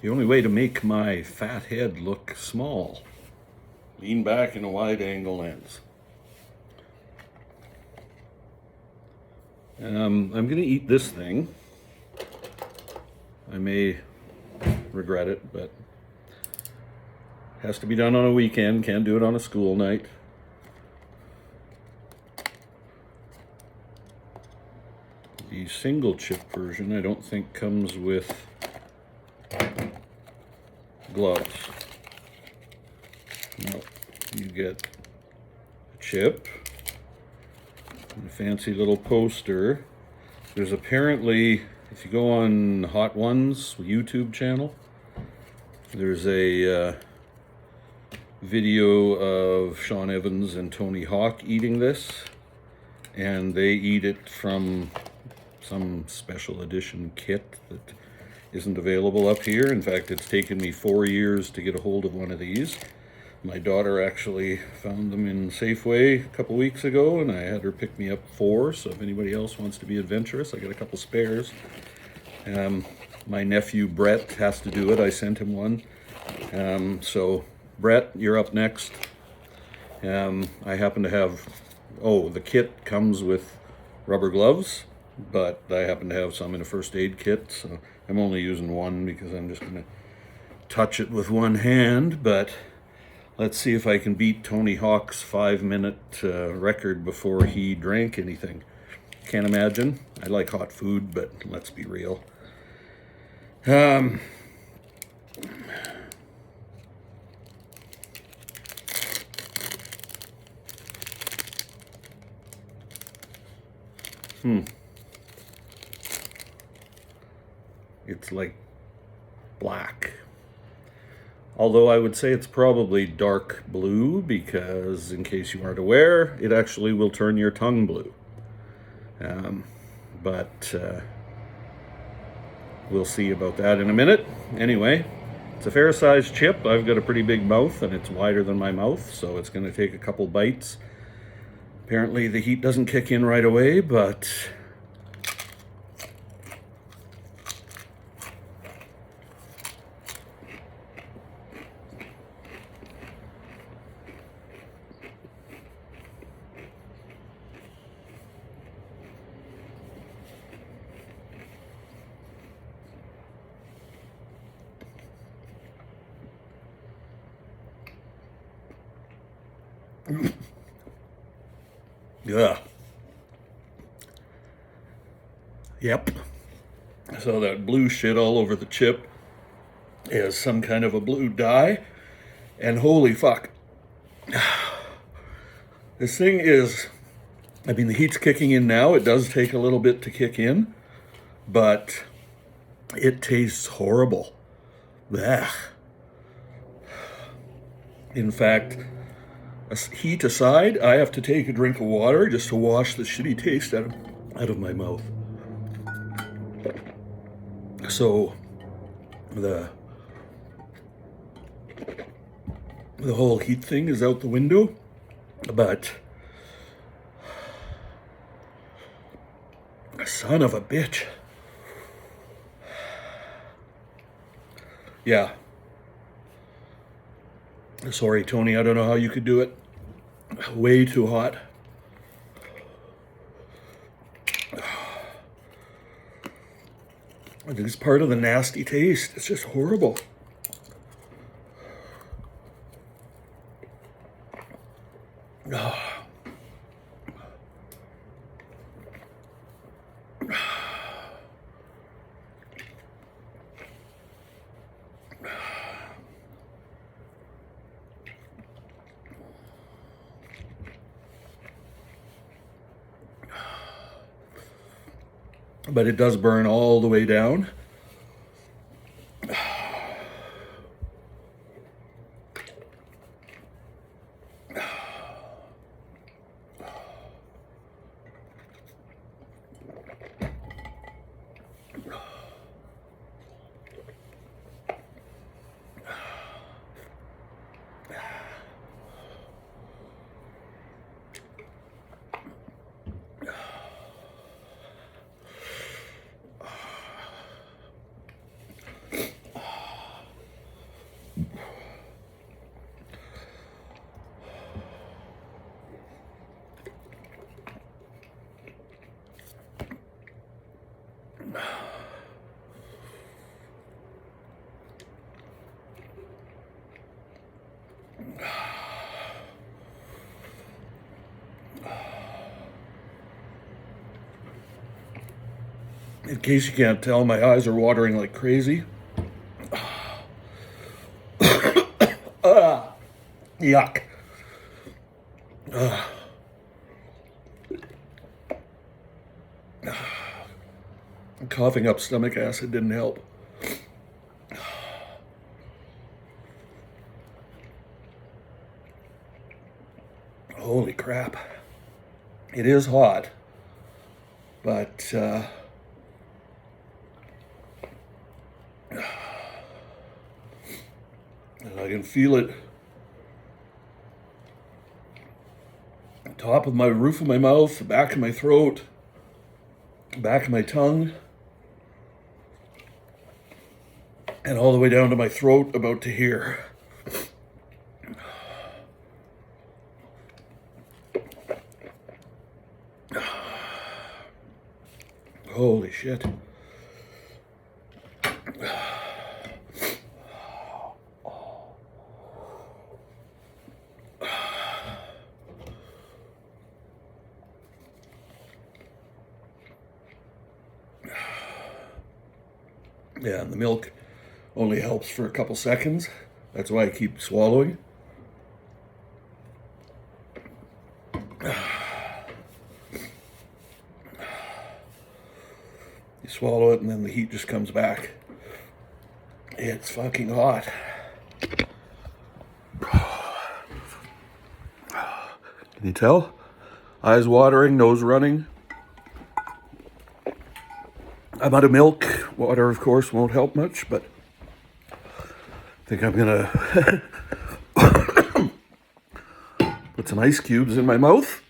The only way to make my fat head look small. Lean back in a wide angle lens. I'm going to eat this thing. I may regret it, but has to be done on a weekend. Can't do it on a school night. The single chip version I don't think comes with gloves. No, you get a chip and a fancy little poster. There's apparently, if you go on Hot Ones YouTube channel, there's a video of Sean Evans and Tony Hawk eating this, and they eat it from some special edition kit that isn't available up here. In fact, it's taken me 4 years to get a hold of one of these. My daughter actually found them in Safeway a couple weeks ago, and I had her pick me up 4, so if anybody else wants to be adventurous, I got a couple spares. My nephew Brett has to do it. I sent him one. So Brett, you're up next. I happen to have, the kit comes with rubber gloves, but I happen to have some in a first aid kit, so I'm only using one because I'm just going to touch it with one hand. But let's see if I can beat Tony Hawk's 5-minute record before he drank anything. Can't imagine. I like hot food, but let's be real. It's like black. Although I would say it's probably dark blue because, in case you aren't aware, it actually will turn your tongue blue. But we'll see about that in a minute. Anyway, it's a fair-sized chip. I've got a pretty big mouth, and it's wider than my mouth, so it's going to take a couple bites. Apparently the heat doesn't kick in right away, but yeah. Yep. So that blue shit all over the chip is some kind of a blue dye. And holy fuck. This thing is, I mean, the heat's kicking in now. It does take a little bit to kick in, but it tastes horrible. Blech. In fact, heat aside, I have to take a drink of water just to wash the shitty taste out of my mouth. So the whole heat thing is out the window, but son of a bitch. Yeah. Sorry, Tony, I don't know how you could do it. Way too hot. It's part of the nasty taste. It's just horrible. But it does burn all the way down. In case you can't tell, my eyes are watering like crazy. Yuck. Coughing up stomach acid didn't help. Holy crap. It is hot, but and I can feel it top of my roof of my mouth, the back of my throat, back of my tongue, and all the way down to my throat about to here. Holy shit. Yeah, and the milk only helps for a couple seconds. That's why I keep swallowing. You swallow it and then the heat just comes back. It's fucking hot. Can you tell? Eyes watering, nose running. I'm out of milk. Water, of course, won't help much, but I think I'm gonna put some ice cubes in my mouth.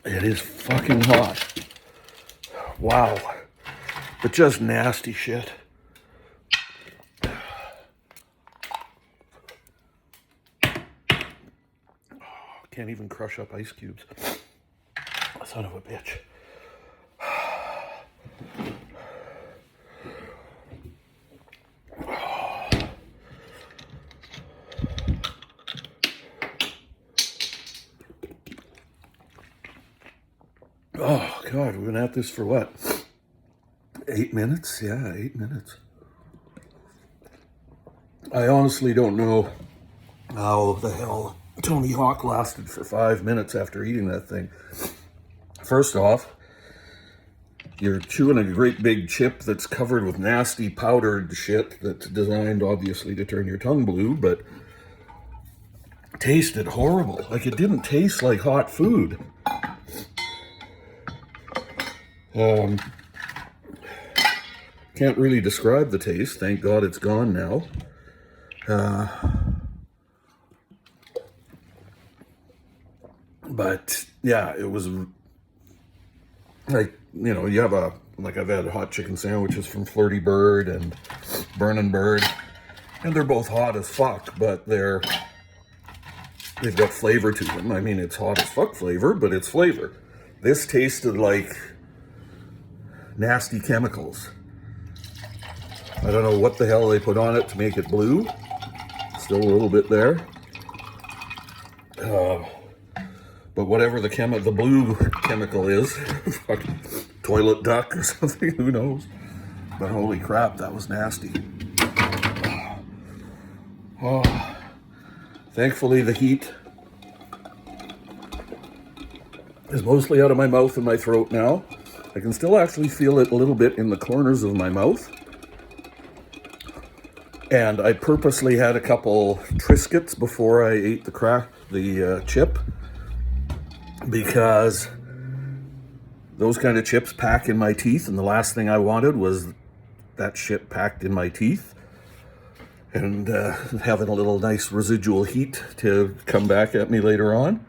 It is fucking hot. Wow. But just nasty shit. Can't even crush up ice cubes. Son of a bitch. Oh, God, we've been at this for what? 8 minutes? Yeah, 8 minutes. I honestly don't know how the hell Tony Hawk lasted for 5 minutes after eating that thing. First off, you're chewing a great big chip that's covered with nasty powdered shit that's designed, obviously, to turn your tongue blue, but tasted horrible. Like, it didn't taste like hot food. Can't really describe the taste. Thank God it's gone now. But yeah, it was like, you know, you have I've had hot chicken sandwiches from Flirty Bird and Burnin' Bird, and they're both hot as fuck, but they've got flavor to them. I mean, it's hot as fuck flavor, but it's flavor. This tasted like nasty chemicals. I don't know what the hell they put on it to make it blue. Still a little bit there. But whatever the blue chemical is, fucking toilet duck or something, who knows? But holy crap, that was nasty. Oh, thankfully the heat is mostly out of my mouth and my throat now. I can still actually feel it a little bit in the corners of my mouth. And I purposely had a couple Triscuits before I ate the chip, because those kind of chips pack in my teeth, and the last thing I wanted was that shit packed in my teeth and having a little nice residual heat to come back at me later on.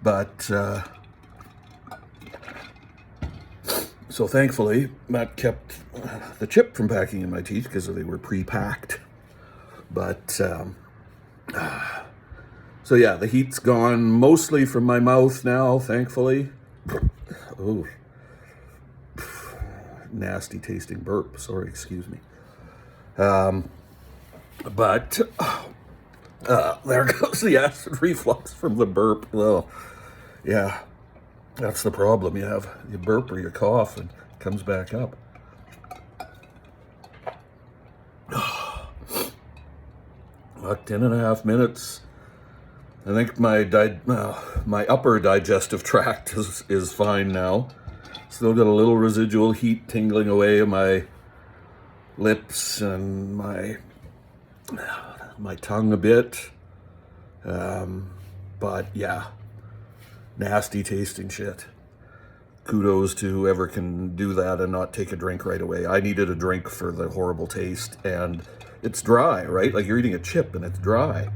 But so thankfully that kept the chip from packing in my teeth because they were pre-packed. But so yeah, the heat's gone mostly from my mouth now, thankfully. Oh, nasty tasting burp. Sorry, excuse me. But there goes the acid reflux from the burp. Well, yeah, that's the problem. You burp or you cough, and comes back up. About 10.5 minutes. I think my upper digestive tract is fine now. Still got a little residual heat tingling away my lips and my tongue a bit. But yeah, nasty tasting shit. Kudos to whoever can do that and not take a drink right away. I needed a drink for the horrible taste, and it's dry, right? Like you're eating a chip and it's dry.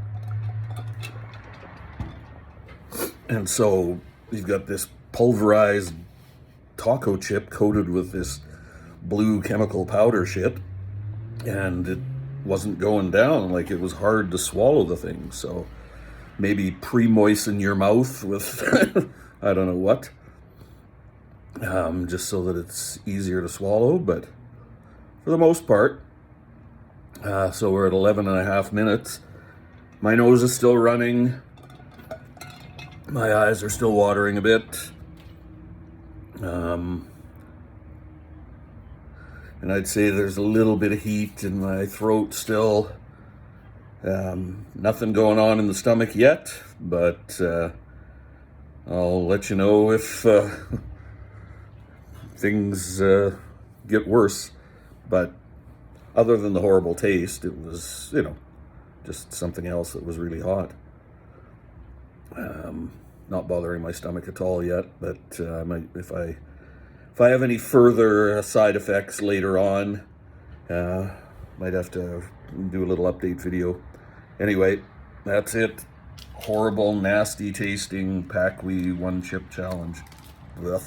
And so you've got this pulverized taco chip coated with this blue chemical powder shit, and it wasn't going down. Like, it was hard to swallow the thing. So maybe pre-moisten your mouth with I don't know what, just so that it's easier to swallow. But for the most part, so we're at 11.5 minutes. My nose is still running. My eyes are still watering a bit. And I'd say there's a little bit of heat in my throat still. Nothing going on in the stomach yet, but I'll let you know if things get worse. But other than the horrible taste, it was, just something else that was really hot. Not bothering my stomach at all yet, but if I have any further side effects later on, might have to do a little update video. Anyway, that's it. Horrible, nasty tasting Pack-Wee 1 chip challenge. Ugh.